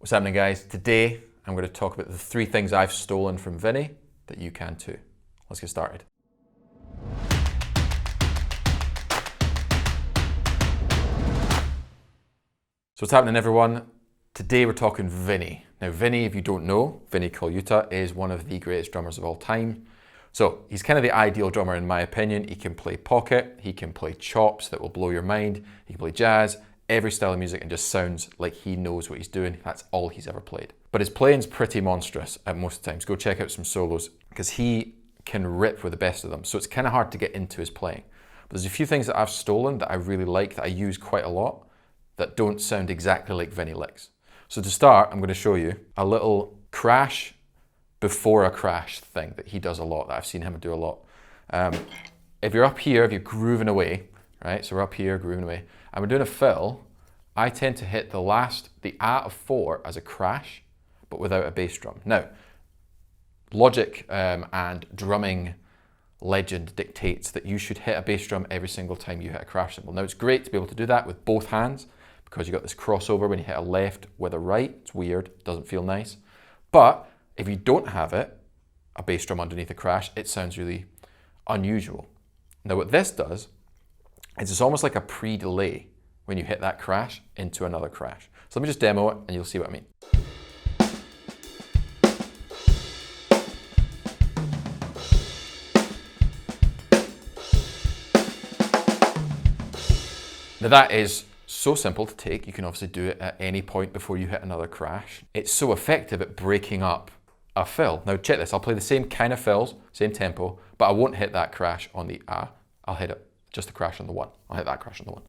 What's happening, guys? Today I'm going to talk about the 3 things I've stolen from Vinnie that you can too. Let's get started. So what's happening, everyone? Today we're talking Vinnie. Now Vinnie, if you don't know, Vinnie Coliauta is one of the greatest drummers of all time. So he's kind of the ideal drummer in my opinion. He can play pocket, he can play chops that will blow your mind, he can play jazz, every style of music, and just sounds like he knows what he's doing. That's all he's ever played. But his playing's pretty monstrous at most times. Go check out some solos because he can rip with the best of them. So it's kind of hard to get into his playing. But there's a few things that I've stolen that I really like, that I use quite a lot, that don't sound exactly like Vinnie licks. So to start, I'm going to show you a little crash before a crash thing that he does a lot, that I've seen him do a lot. If you're up here, if you're grooving away, right? So we're up here grooving away, and we're doing a fill, I tend to hit the A of 4 as a crash, but without a bass drum. Now, logic and drumming legend dictates that you should hit a bass drum every single time you hit a crash cymbal. Now, it's great to be able to do that with both hands because you got this crossover when you hit a left with a right. It's weird, doesn't feel nice. But if you don't have it, a bass drum underneath a crash, it sounds really unusual. Now, what this does is it's almost like a pre-delay when you hit that crash into another crash. So let me just demo it and you'll see what I mean. Now that is so simple to take. You can obviously do it at any point before you hit another crash. It's so effective at breaking up a fill. Now check this, I'll play the same kind of fills, same tempo, but I won't hit that crash on the A. I'll hit it, just a crash on the 1. I'll hit that crash on the 1.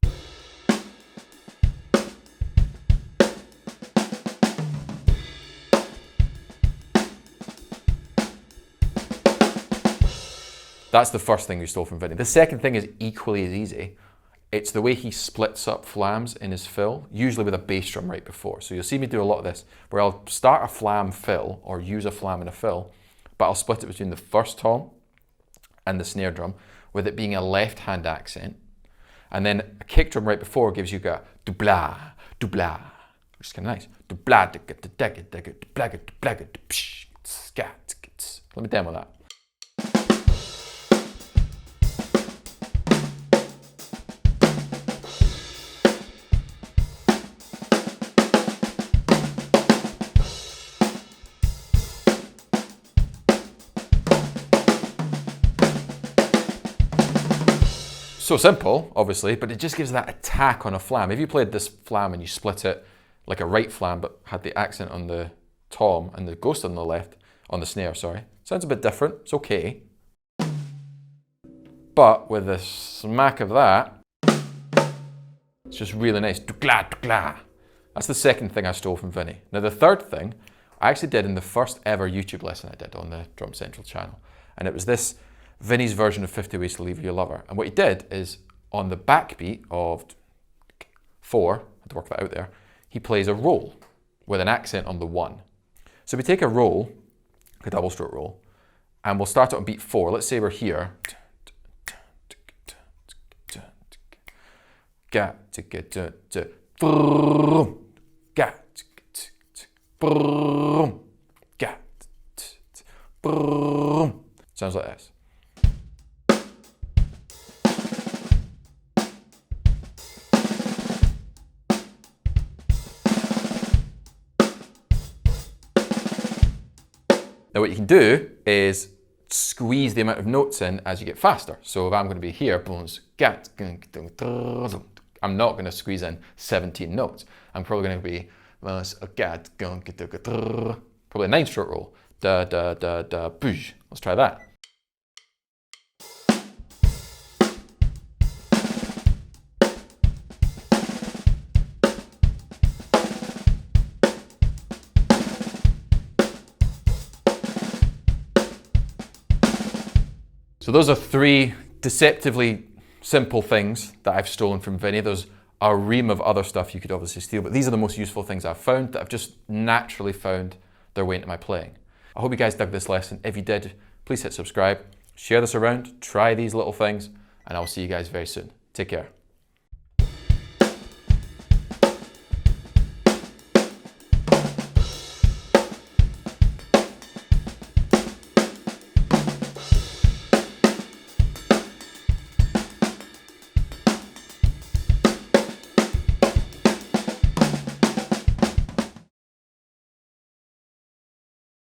That's the first thing we stole from Vinnie. The second thing is equally as easy. It's the way he splits up flams in his fill, usually with a bass drum right before. So you'll see me do a lot of this, where I'll start a flam fill or use a flam in a fill, but I'll split it between the first tom and the snare drum, with it being a left-hand accent. And then a kick drum right before gives you a du-blah, du-blah, which is kind of nice. Du-blah, du-blah, du-blah, scat. Let me demo that. So simple, obviously, but it just gives that attack on a flam. If you played this flam and you split it like a right flam, but had the accent on the tom and the ghost on the left, on the snare, sorry. Sounds a bit different, it's okay. But with the smack of that, it's just really nice. Du-clah, du-clah. That's the second thing I stole from Vinnie. Now the third thing, I actually did in the first ever YouTube lesson I did on the Drum Central channel. And it was this Vinnie's version of 50 Ways to Leave Your Lover. And what he did is, on the backbeat of 4, I had to work that out there, he plays a roll with an accent on the 1. So we take a roll, a double stroke roll, and we'll start it on beat 4. Let's say we're here. Sounds like this. Now what you can do is squeeze the amount of notes in as you get faster. So if I'm going to be here, I'm not going to squeeze in 17 notes. I'm probably going to be probably a 9-stroke roll. Da da da da boosh. Let's try that. So those are 3 deceptively simple things that I've stolen from Vinnie. There's a ream of other stuff you could obviously steal, but these are the most useful things I've found that I've just naturally found their way into my playing. I hope you guys dug this lesson. If you did, please hit subscribe, share this around, try these little things, and I'll see you guys very soon. Take care.